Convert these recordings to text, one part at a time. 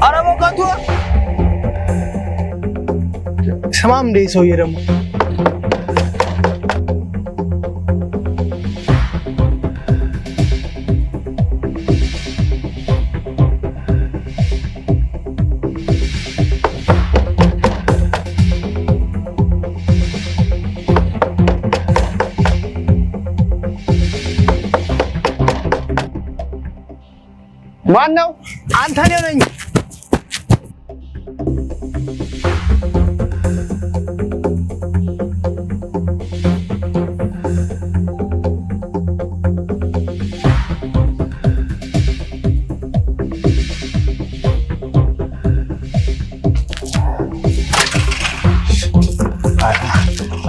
ኧረ በቃቱ ስማም እንደ ሰውዬ ደግሞ ማነው? አንተ ነኝ።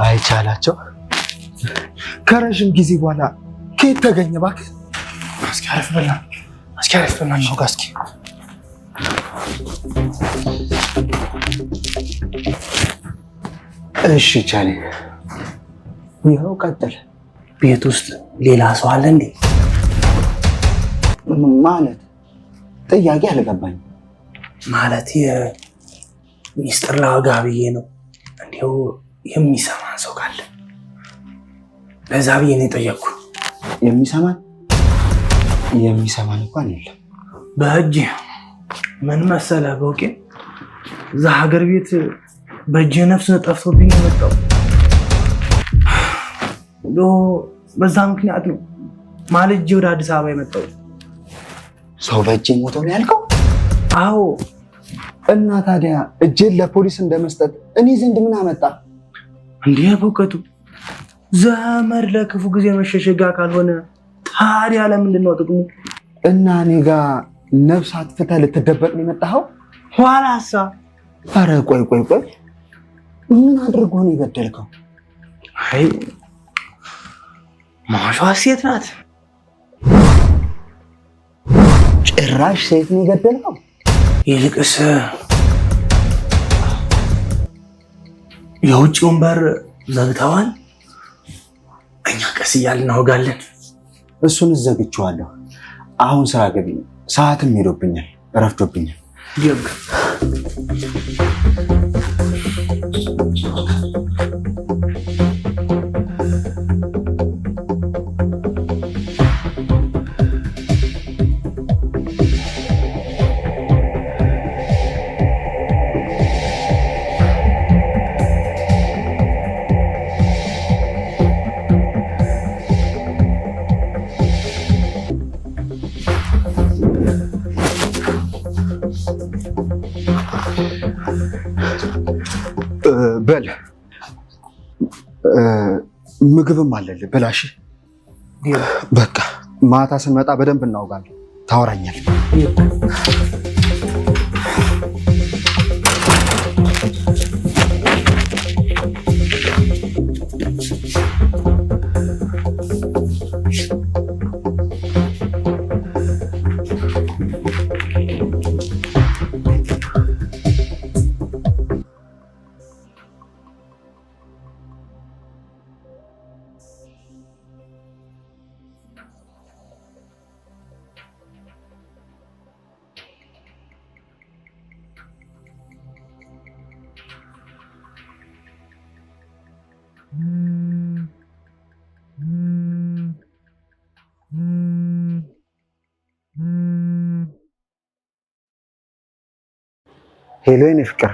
አይቻላቸው ከረዥም ጊዜ በኋላ ከየት ተገኘ እባክህ? እስኪ አረፍ በላ አስካሪፍ ነው ጋስኪ እሺ ቻሌ ይኸው ቀጥል። ቤት ውስጥ ሌላ ሰው አለ እንዴ? ማለት ጥያቄ አልገባኝ። ማለት የሚስጥር ላወጋ ብዬ ነው። እንዲሁ የሚሰማን ሰው ካለ ለዛ ብዬ ነው የጠየቅኩ። የሚሰማን እንኳን የለም። በእጅ ምን መሰለህ በውቄ እዛ ሀገር ቤት በእጅ ነፍስ ጠፍቶብኝ የመጣው በዛ ምክንያት ነው ማልጄ ወደ አዲስ አበባ የመጣው። ሰው በእጅ ሞቶ ነው ያልከው? አዎ። እና ታዲያ እጄን ለፖሊስ እንደመስጠት እኔ ዘንድ ምን አመጣ? እንዲህ በውቀቱ ዘመድ ለክፉ ጊዜ መሸሸጋ ካልሆነ ታዲያ ለምንድን ነው ጥቅሙ? እና እኔ ጋር ነፍስ አጥፍተህ ልትደበቅ ነው የመጣኸው? ኋላሳ? ኧረ ቆይ ምን አድርጎ ነው የገደልከው? አይ ማሿ ሴት ናት። ጭራሽ ሴት ነው የገደልከው? ይልቅስ የውጭውን በር ዘግተዋል። እኛ ቀስ እያልን እናወጋለን። እሱን ዘግቼዋለሁ። አሁን ስራ ገቢ ነው። ሰዓትም ሄዶብኛል፣ እረፍዶብኛል። በል ምግብም አለልህ ብላሽ። በቃ ማታ ስንመጣ በደንብ እናውጋለን። ታወራኛለህ። ሄሎ የኔ ፍቅር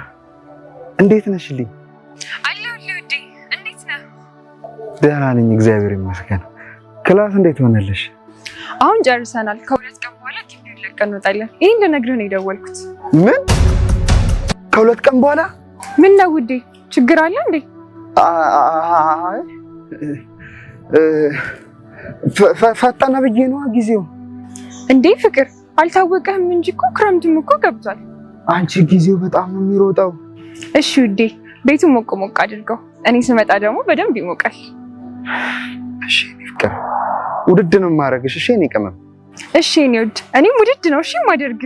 እንዴት ነሽልኝ? አለሁልህ ውዴ፣ እንዴት ነህ? ደህና ነኝ እግዚአብሔር ይመስገን። ክላስ እንዴት ሆነልሽ? አሁን ጨርሰናል። ከሁለት ቀን በኋላ ግቢውን ለቀን እንወጣለን። ይሄን ልነግርህ ነው የደወልኩት። ምን? ከሁለት ቀን በኋላ? ምን ነው ውዴ ችግር አለ እንዴ? ፈጠነ ብዬ ነዋ ጊዜው። እንዴ ፍቅር አልታወቀህም እንጂ እኮ ክረምትም እኮ ገብቷል። አንቺ ጊዜው በጣም ነው የሚሮጠው። እሺ ውዴ ቤቱን ሞቅ ሞቅ አድርገው፣ እኔ ስመጣ ደግሞ በደንብ ይሞቃል። እሺ ፍቅር ውድድ ነው የማደርግሽ። እሺ እኔ ቅመም። እሺ እኔ ውድ እኔም ውድድ ነው እሺ የማደርግ።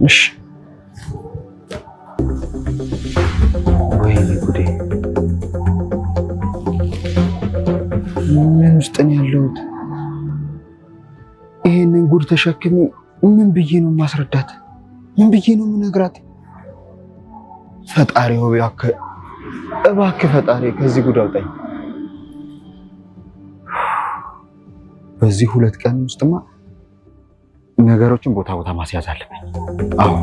እሺ ወይኔ ጉዴ ምን ውስጥ ነው ያለሁት? ይሄንን ጉድ ተሸክሜ ምን ብዬ ነው ማስረዳት? ምን ብዬ ነው ምነግራት? ፈጣሪ ሆይ እባክህ ፈጣሪ ከዚህ ጉድ አውጣኝ። በዚህ 2 ቀን ውስጥማ ነገሮችን ቦታ ማስያዝ አለብኝ። አዎ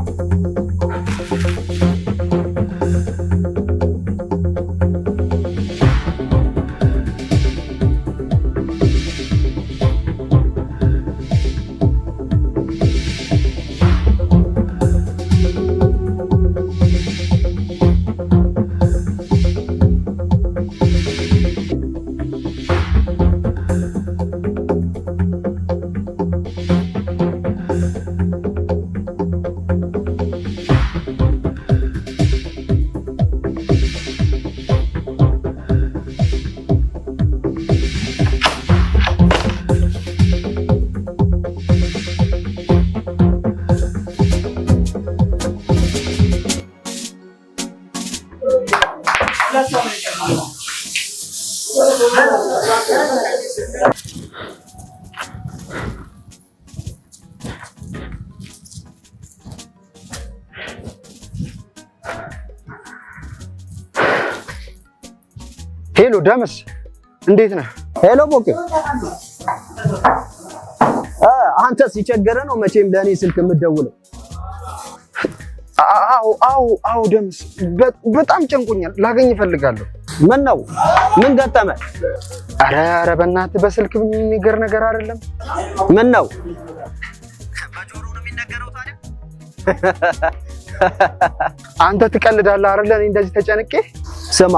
ሄሎ ደምስ እንዴት ነህ? ሄሎ ቦቄ አንተ ሲቸገረ ነው መቼም ለኔ ስልክ የምትደውለው? አዎ ደምስ በጣም ጨንቆኛል፣ ላገኝ እፈልጋለሁ። ምን ነው? ምን ገጠመ? አረ በእናትህ በስልክ የሚነገር ነገር አይደለም። ምን ነው? በጆሮ ነው የሚነገረው ታዲያ? አንተ ትቀልዳለህ አይደል? እኔ እንደዚህ ተጨንቄ። ስማ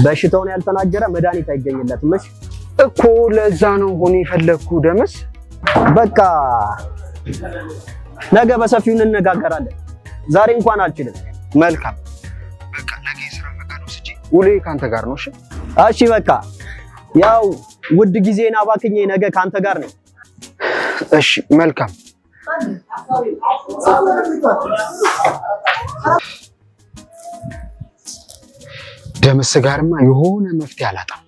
በሽታውን ያልተናገረ መድኃኒት አይገኝለትም። እሺ እኮ ለዛ ነው ሆነ የፈለኩ ደምስ። በቃ ነገ በሰፊው እንነጋገራለን። ዛሬ እንኳን አልችልም። መልካም በቃ ነገ የሥራ ፈቃድ ወስጄ ውሌ ካንተ ጋር ነው። እሺ በቃ ያው ውድ ጊዜና ባክኜ ነገ ካንተ ጋር ነኝ። እሺ መልካም። ደምስ ጋርማ የሆነ መፍትሄ አላጣም።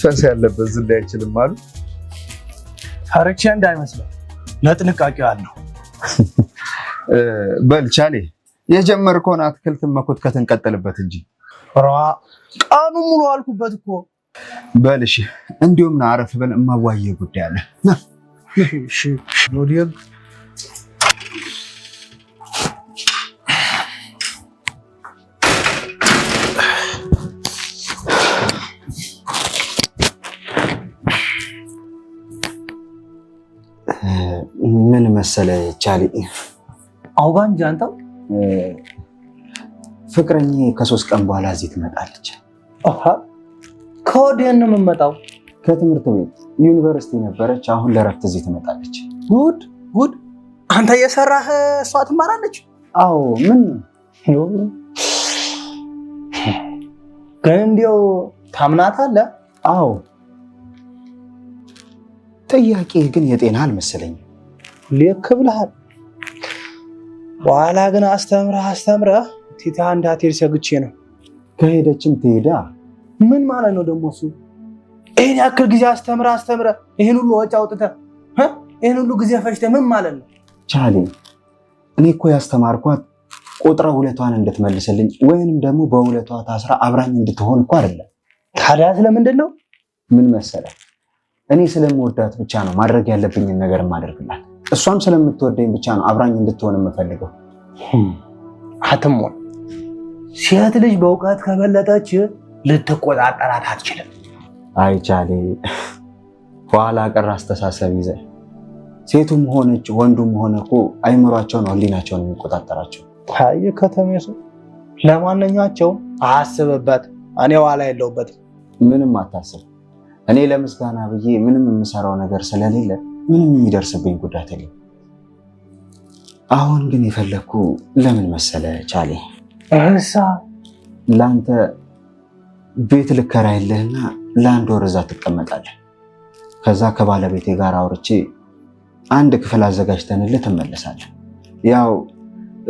ፈስ ያለበት ዝም ላይ አይችልም አሉ። ታረክሽ እንዳይመስለው ለጥንቃቄው አለው። በል ቻሌ የጀመርከውን አትክልትን መኮትከት እንቀጥልበት እንጂ ቀኑ ሙሉ አልኩበት እኮ። በል እሺ እንዲሁም ና አረፍ በል እማዋየ ጉዳይ አለ። እሺ ኖዲየግ ምን መሰለ ቻሊ አውጋንጂ አንተው ፍቅረኛ ከ3 ቀን በኋላ እዚህ ትመጣለች። ከወዲያ ነው የምመጣው? ከትምህርት ቤት ዩኒቨርሲቲ ነበረች፣ አሁን ለረፍት እዚህ ትመጣለች። ጉድ አንተ እየሰራህ እሷ ትማራለች? አዎ ምን ግን እንዲያው ታምናታለህ? አዎ ጥያቄ ግን የጤና አልመሰለኝም። ልክ ብለሃል። በኋላ ግን አስተምረህ ቲታ እንዳትሄድ ሰግቼ ነው። ከሄደችም ትሄዳ። ምን ማለት ነው ደግሞ እሱ? ይሄን ያክል ጊዜ አስተምረህ ይሄን ሁሉ ወጪ አውጥተህ ይሄን ሁሉ ጊዜ ፈጅተህ ምን ማለት ነው? ቻሊ እኔ እኮ ያስተማርኳት ቆጥራ ውለቷን እንድትመልስልኝ ወይንም ደግሞ በውለቷ ታስራ አብራኝ እንድትሆን እኮ አይደለም። ታዲያ ስለምንድን ነው? ምን መሰለህ እኔ ስለምወዳት ብቻ ነው ማድረግ ያለብኝን ነገር ማድረግላት። እሷም ስለምትወደኝ ብቻ ነው አብራኝ እንድትሆን የምፈልገው። አትሞን ሴት ልጅ በእውቀት ከበለጠች ልትቆጣጠራት አትችልም። አይቻሌ ኋላ ቀር አስተሳሰብ ይዘህ ሴቱም ሆነች ወንዱም ሆነ እኮ አይምሯቸውን ህሊናቸውን የሚቆጣጠራቸው። አይ ከተሜ ሰው ለማንኛቸውም አስብበት። እኔ ኋላ የለውበትም። ምንም አታስብ። እኔ ለምስጋና ብዬ ምንም የምሰራው ነገር ስለሌለ ምንም የሚደርስብኝ ጉዳት የለም። አሁን ግን የፈለግኩ ለምን መሰለ ቻሌ፣ ለአንተ ቤት ልከራይልህና ለአንድ ወር እዛ ትቀመጣለህ። ከዛ ከባለቤቴ ጋር አውርቼ አንድ ክፍል አዘጋጅተንልህ ትመለሳለህ። ያው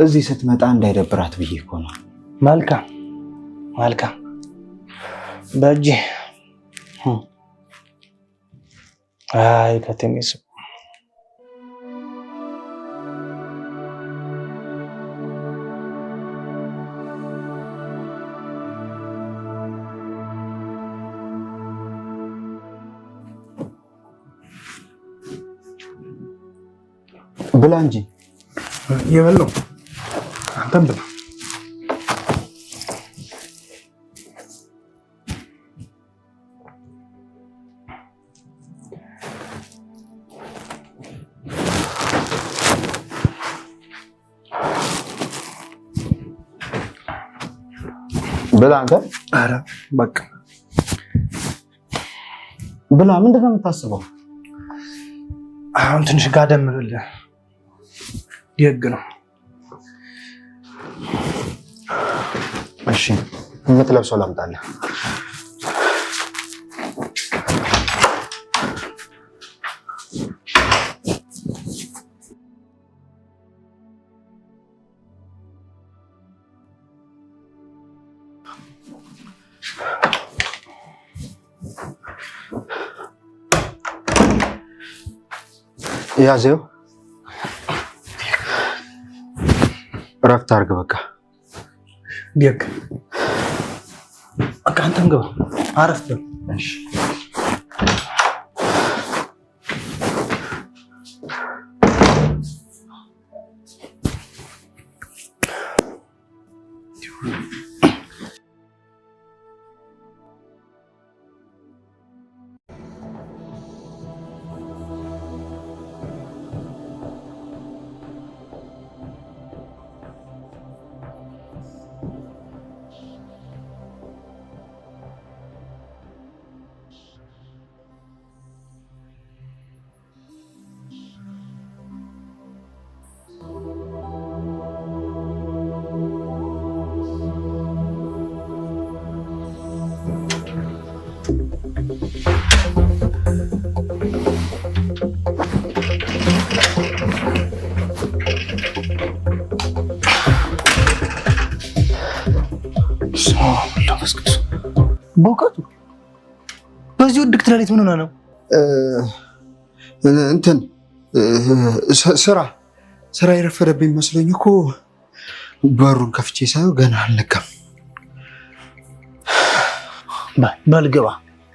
እዚህ ስትመጣ እንዳይደብራት ብዬ እኮ ነው። መልካም መልካም። በእጄ አይ ከተሜ ሰው ብላ እንጂ የበለው አንተም ብላ። ብላ አንተ። ኧረ በቃ ብላ። ምንድን ነው የምታስበው? አሁን ትንሽ ጋደም ብለህ የግ ነው። እሺ የምትለብሰው ላምጣልህ። ያዘው እረፍት አድርግ። በቃ ቢያክ በቃ አንተም ግባ አረፍ በል። እሺ በእውቀቱ በዚህ ውድቅት ሌሊት ምን ሆነ ነው? እንትን ስራ የረፈደብኝ መስሎኝ እኮ በሩን ከፍቼ ሳየው ገና አልነጋም። በል ግባ።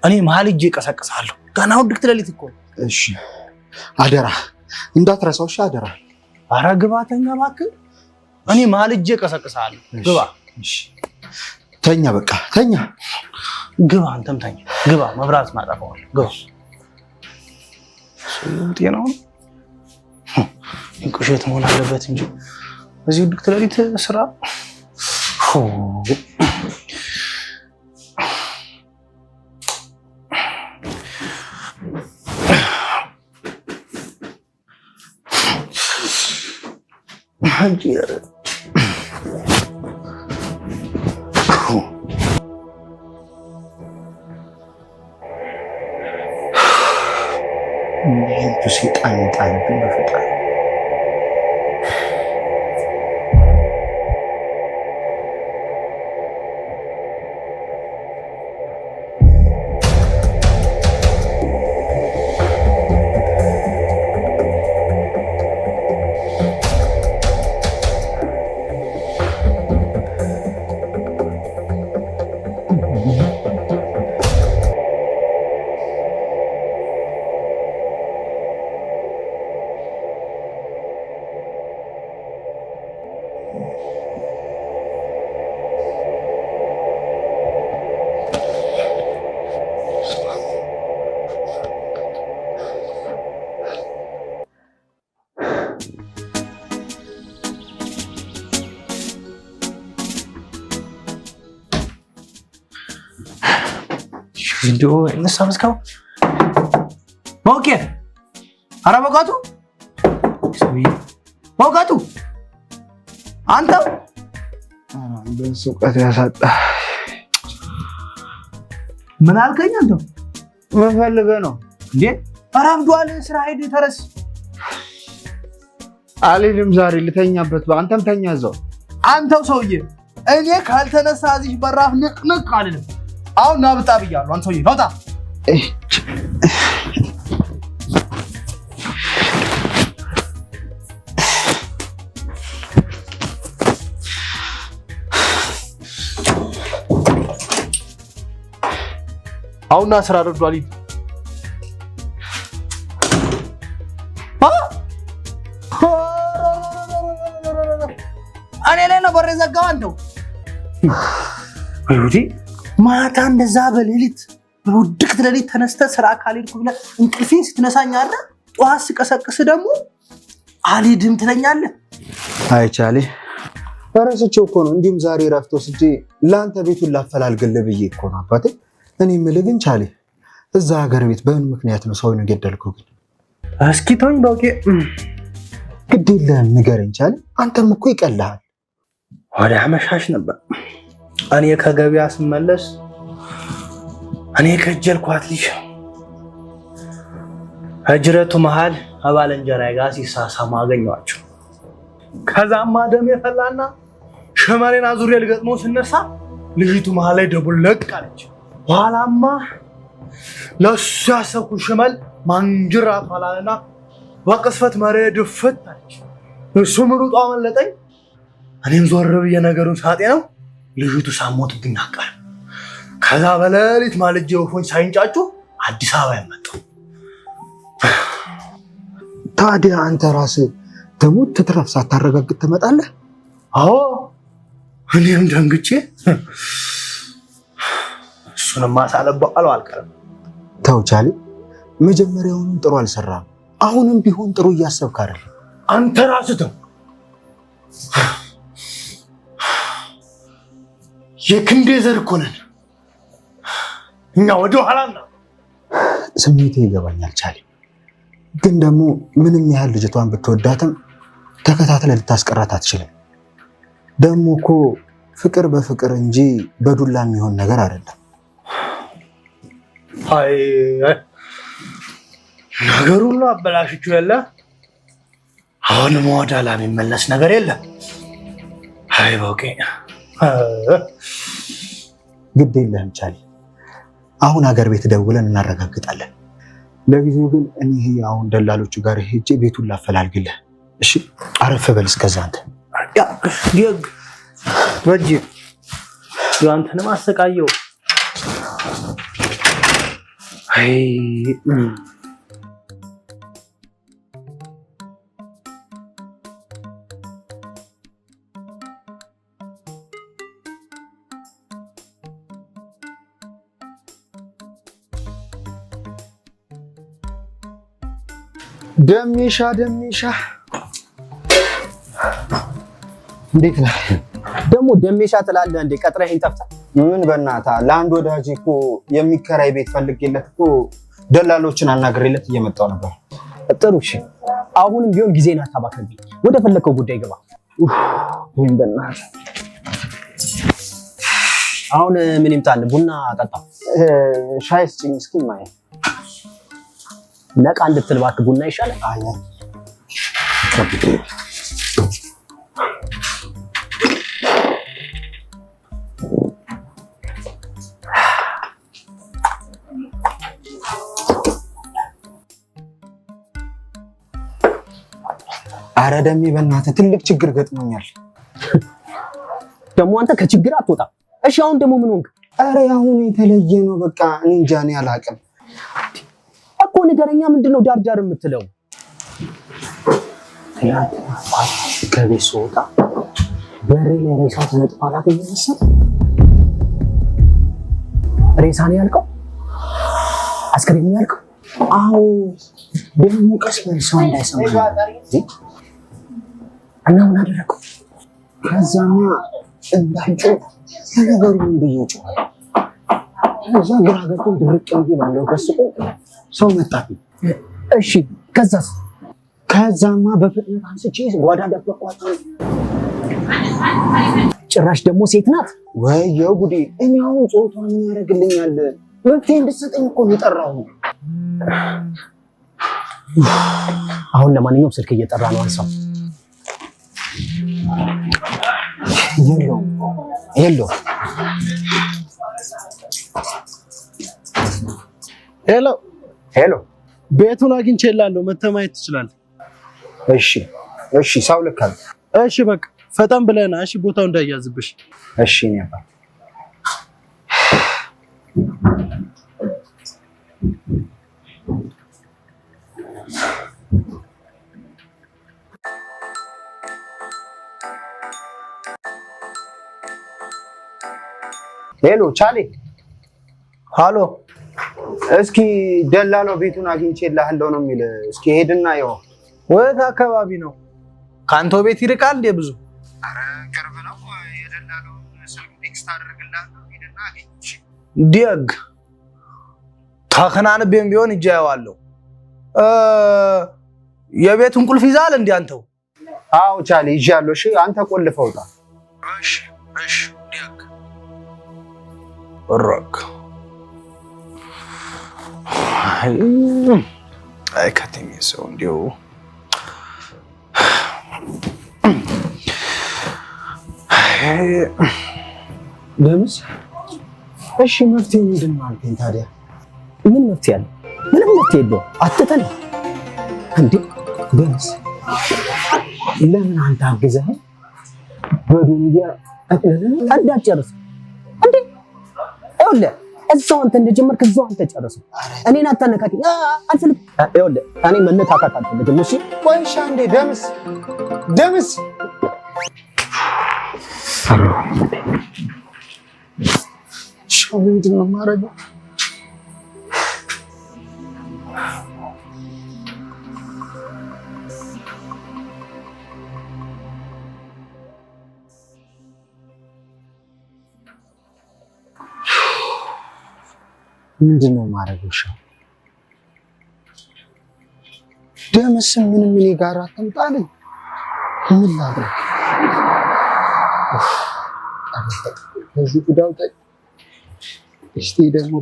እኔ መሀል እጄ እቀሰቅሳለሁ። ገና ውድቅት ሌሊት እኮ። እሺ አደራ እንዳትረሳው። እሺ አደራ። ኧረ ግባ ተኛ እባክህ። እኔ መሀል እጄ እቀሰቅሳለሁ። ግባ። እሺ ተኛ፣ በቃ ተኛ። ግባ፣ አንተም ተኛ። ግባ። መብራት ማጠፋዋል። ግባ። ጤናው እንቁሸት መሆን አለበት እንጂ እዚህ ውድቅት ሌሊት ስራ ሴጣን ይጣልብኝ በፈጣሪ። ቪዲዮ እንሰብስከው ኦኬ ኧረ በቃቱ በቃቱ አንተው በሱቀት ያሳጣ ምን አልከኝ አንተው ምን ፈልገህ ነው እንዴ አራምዷል ስራ ሄድ ተረስ አልልም ዛሬ ልተኛበት አንተም ተኛ እዛው አንተው ሰውዬ እኔ ካልተነሳ እዚህ በራፍ ንቅንቅ አልልም አሁን ናብጣ ብያለሁ አንተ ሰውዬ ናውጣ አሁን ስራ ረዷል እኔ ላይ ነበር የዘጋው አንተው ወይውዲ ማታ እንደዛ በሌሊት በውድቅት ሌሊት ተነስተህ ስራ ካልሄድኩ ብለህ እንቅልፌን ስትነሳኛለህ ጠዋት ስቀሰቅስ ደግሞ አልሄድም ትለኛለህ አይቻሌ ረስቼው እኮ ነው እንዲሁም ዛሬ ረፍቶ ወስጄ ለአንተ ቤቱን ላፈላልግልህ ብዬ እኮ ነው አባቴ እኔ የምልህ ግን ቻሌ እዛ ሀገር ቤት በምን ምክንያት ነው ሰውን የገደልከው ግን እስኪ ተውኝ በውቄ ግድ የለህም ንገረኝ ቻሌ አንተም እኮ ይቀልሃል ወደ አመሻሽ ነበር እኔ ከገበያ ስመለስ እኔ ከጀልኳት ልጅ ህጅረቱ መሃል አባለንጀራዬ ጋር ሲሳሳሙ አገኘኋቸው ከዛማ ደም የፈላና ሸመሬን አዙሬ ልገጥመው ስነሳ ልጅቱ መሃል ላይ ደቡለቅ አለች ኋላማ ለሱ ያሰብኩት ሽመል ማንጅራት ኋላና በቅስፈት መሬት ድፍት አለች እሱም ሩጦ አመለጠኝ እኔም ዞር ብዬ ነገሩን ሳጤ ነው ልጅቱ ሳሞትብኝ አቀረ ከዛ በሌሊት ማልጄ ወፎች ሳይንጫጩ አዲስ አበባ ያመጣው ታዲያ አንተ ራስህ ተሞት ትትረፍ ሳታረጋግጥ ትመጣለህ አዎ እኔም ደንግጬ እሱንም ማሳለባለው አልቀርም ተው ቻሌ መጀመሪያውንም ጥሩ አልሰራም አሁንም ቢሆን ጥሩ እያሰብክ አይደል አንተ ራስህ ተው የክንዴ ዘር እኮ ነን እኛ ወደ ኋላና ስሜቴ ይገባኛል ቻሌ ግን ደግሞ ምንም ያህል ልጅቷን ብትወዳትም ተከታትለ ልታስቀራት አትችልም ደግሞ እኮ ፍቅር በፍቅር እንጂ በዱላ የሚሆን ነገር አይደለም አይ ነገሩን አበላሽቹ ያለ አሁንም ወደ ኋላ የሚመለስ ነገር የለም አይ በውቄ ግድ የለህም ቻሌ አሁን ሀገር ቤት ደውለን እናረጋግጣለን ለጊዜው ግን እኔ አሁን ደላሎቹ ጋር ሄጄ ቤቱን ላፈላልግልህ እሺ አረፍ በል እስከዛ አንተ ያ ዲግ ወጂ ያንተን ማሰቃየው አይ ደሜሻ እንዴት ነህ ደግሞ ደሜሻ ትላለህ እንዴ ቀጥረህን ጠፍተህ ምን በእናትህ ለአንድ ወዳጅ እኮ የሚከራይ ቤት ፈልጌለት እኮ ደላሎችን አናግሬለት እየመጣው ነበር ጥሩ እሺ አሁንም ቢሆን ጊዜና አታባክንብኝ ወደ ፈለከው ጉዳይ ግባ ምን በእናትህ አሁን ምን ይምጣል ቡና ጠጣ ሻይ ስጪኝ እስኪ ማይ ነቃ እንድትል እባክህ ቡና ይሻላል አይ አረ ደሜ በእናትህ ትልቅ ችግር ገጥሞኛል ደግሞ አንተ ከችግር አትወጣም እሺ አሁን ደግሞ ምን ሆንክ አረ አሁን የተለየ ነው በቃ እኔ እንጃ እኔ አላውቅም እኮ ንገረኛ ምንድነው ዳርዳር የምትለው ከቤት ስወጣ በሬ ላይ ሬሳ ተነጥፎ አላገኘሁም መሰለኝ ሬሳ ነው ያልከው አስከሬን ነው ያልከው አዎ ደግሞ ቀስ በል ሰው እንዳይሰማ እና ምን አደረገው ከዛማ እንዳንጮህ ነገሩን ብዬ ጮህ እዛ ግራ ገብቶ ድርቅ እንጂ ባለው ከስቆ ሰው መጣብኝ። እሺ ከዛስ? ከዛማ በፍጥነት አንስቼ ጓዳ ደበቅኳት። ጭራሽ ደግሞ ሴት ናት። ወየው ጉዴ! እኔ አሁን ጾታን ምን ያደርግልኛል? መፍትሄ እንድትሰጠኝ እኮ ነው የጠራሁ። አሁን ለማንኛውም ስልክ እየጠራ ነው፣ አንሳው። የለውም። ሄሎ፣ ቤቱን አግኝቼልሃለሁ፣ መተህ ማየት ትችላለህ። እሺ፣ ሰው ልካል። እሺ በቃ ፈጠን ብለህና፣ እሺ ቦታው እንዳያዝብሽ። እሺ ነበር። ሄሎ ቻሌ። ሃሎ፣ እስኪ ደላላው ቤቱን አግኝቼልሃለሁ ነው የሚል። እስኪ ሄድና ይኸው። ወት አካባቢ ነው? ካንተ ቤት ይርቃል እንዴ ብዙ? አረ ቅርብ ነው። የደላላው ስልክ ቴክስት አድርግልሃለሁ፣ ሄድና አግኝቼ። ዲግ ታከናንቤም ቢሆን እጄ ያዋለው። የቤቱን ቁልፍ ይዛል እንዴ አንተው? አዎ ቻሌ ይዣለሁ። እሺ አንተ ቆልፈው ውጣ። እሺ ዲግ ወራክ አይ ከተሜ ሰው እንዲሁ ደምስ። እሺ መፍትሄ ምንድን ነው አልከኝ ታዲያ? ምን መፍትሄ አለ? ምንም መፍትሄ የለውም። አትተን እንዴ ደምስ፣ ለምን አንተ አግዘህ በዱንያ እንዳትጨርስ እንዴ? ይኸውልህ እዛው አንተ እንደጀመርክ እዛው አንተ ጨርሰው። እኔን አታነካኪኝ፣ አልፈልግም። ይኸውልህ እኔ መነካካት አልፈልግም። እሺ ቆይሻ እንዴ ደምስ ምንድን ነው የማደርገው? ምንድን ነው የማደርገው? ደምስ ምንም እኔ ጋር አትምጣልኝ። ምን ላድርግ? ከዚህ ጉዳው ጠቅ እስቲ ደግሞ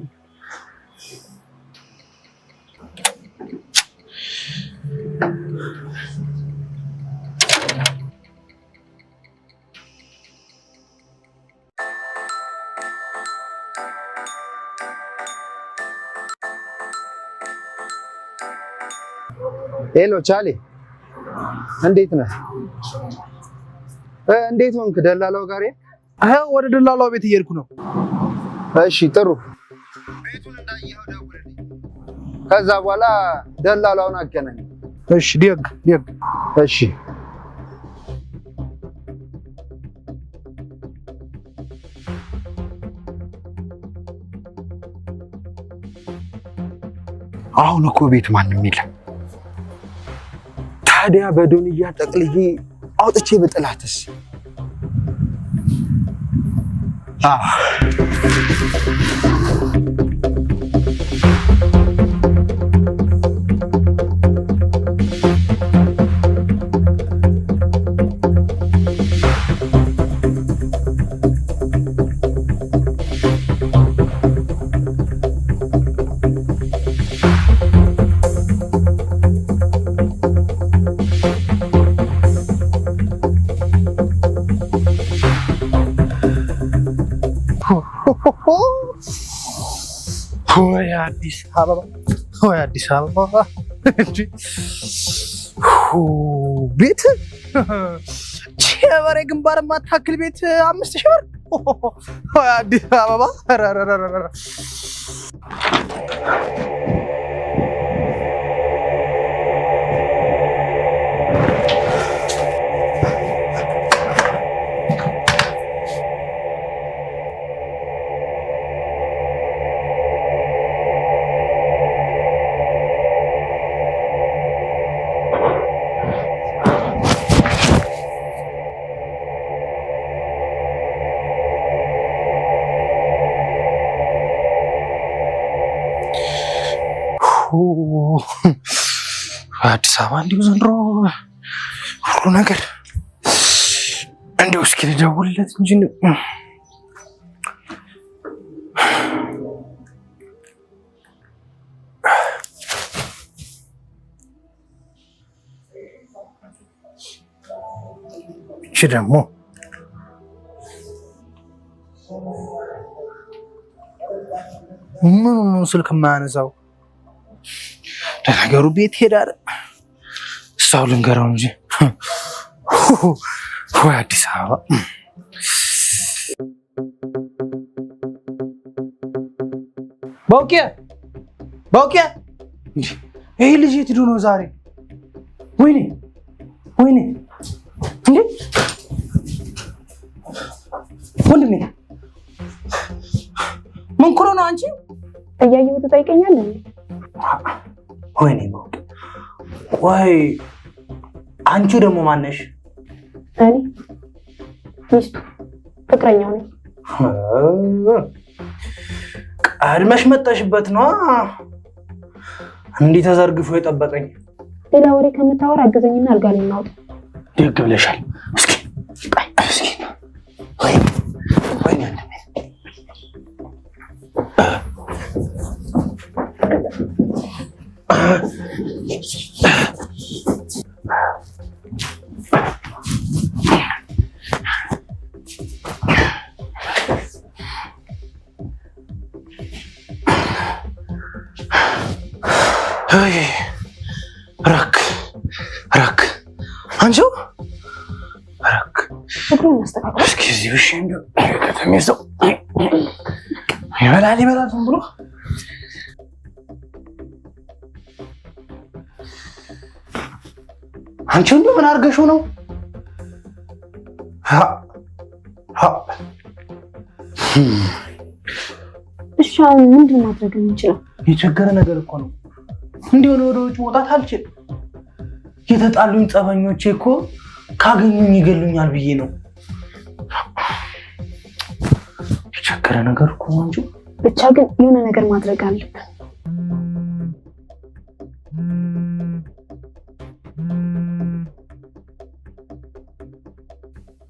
ሄሎ ቻሌ፣ እንዴት ነህ? እንዴት ሆንክ? ደላላው ጋር ወደ ደላላው ቤት እየሄድኩ ነው። እሺ ጥሩ። ቤቱን እንዳየኸው ደውልልኝ። ከዛ በኋላ ደላላውን አገናኝ። እሺ ዲግ እሺ አሁን እኮ ቤት ማንም የለም። ታዲያ በዱንያ ጠቅልዬ አውጥቼ በጥላትስ? ወይ አዲስ አበባ ቤት ቸበሬ ግንባር ማታክል ቤት 5000 ብር። ወይ አዲስ አበባ አዲስ አበባ እንዲሁ ዘንድሮ ሁሉ ነገር እንዲሁ እስኪ ልደውልለት እንጂ እሺ ደግሞ ምኑን ስልክ የማያነሳው? ለነገሩ ቤት ሄዳል። እሷው ልንገረው እንጂ ወይ አዲስ አበባ። ባውቂያ ይሄ ልጅ የት ሄዶ ነው ዛሬ? ወይኔ እንዴ ወንድሜ ምን ኩሮ ነው አንቺ? እያየሁ ትጠይቀኛለህ? ወይኔ ወይ አንቺ ደግሞ ማነሽ? እኔ ሚስቱ ፍቅረኛው ነኝ። ቀድመሽ መጣሽበት ነው እንዲህ ተዘርግፎ የጠበቀኝ። ሌላ ወሬ ከምታወራ አገዘኝና አልጋ ላይ እናውጣ። ደግ ብለሻል። እስኪ ራክ አንቺው ራክ እግሩን አስተካክል። እስኪ እዚህ ብቻ እንደው ከተሜሰው ይበላል ዝም ብሎ አንቺ እንደው ምን አድርገሽው ነው? እሺ አሁን ምንድን ማድረግ የምንችለው? የቸገረ ነገር እኮ ነው። እንዲሁ ወደ ውጭ መውጣት አልችልም። የተጣሉኝ ጸበኞቼ እኮ ካገኙኝ ይገሉኛል ብዬ ነው። የቸገረ ነገር እኮ ነው እንጂ ብቻ ግን የሆነ ነገር ማድረግ አለብን።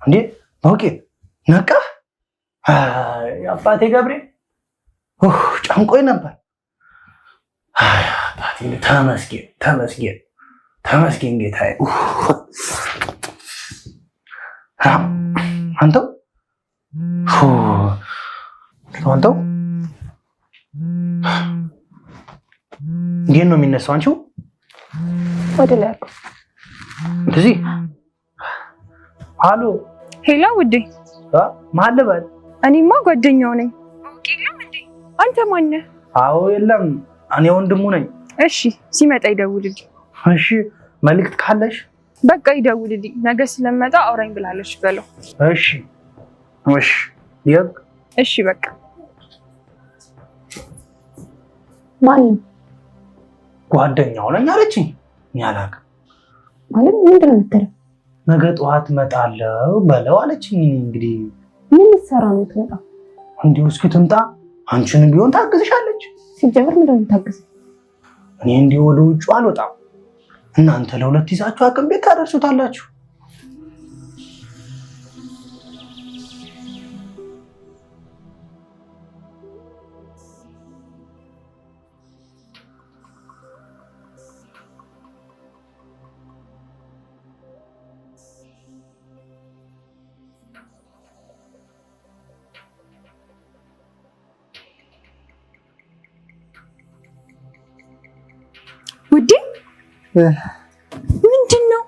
እንዴ ኦኬ ነቃ አባቴ ገብሬ ጨንቆኝ ነበር። ተመስገን ጌታዬ። አንተው እንዴት ነው የሚነሳው? አንቺው ወደ ላይ አድርገው እንደዚህ። አሎ ሄሎ ውዴ። ማን ልበል? እኔማ ጓደኛው ነኝ። የለም እንዴ? አንተ ማን ነህ? አዎ የለም፣ እኔ ወንድሙ ነኝ። እሺ ሲመጣ ይደውልልኝ። እሺ መልዕክት ካለሽ? በቃ ይደውልልኝ። ነገ ስለመጣ አውራኝ ብላለች በለው። እሺ ይግ እሺ በቃ ማን ጓደኛው ነኝ አለችኝ። እኔ አላውቅም ማለት ምንድን ነው የምትለው? ነገ ጠዋት እመጣለሁ በለው አለችኝ። እንግዲህ ምን ልትሰራ ነው የምትመጣው? እንዲሁ እስኪ ትምጣ፣ አንቺንም ቢሆን ታግዝሻለች። ሲጀምር ምንድን ነው የምታግዝ? እኔ እንዲሁ ወደ ውጭ አልወጣም። እናንተ ለሁለት ይዛችሁ አቅም ቤት ታደርሱታላችሁ። ውዴ ምንድን ነው?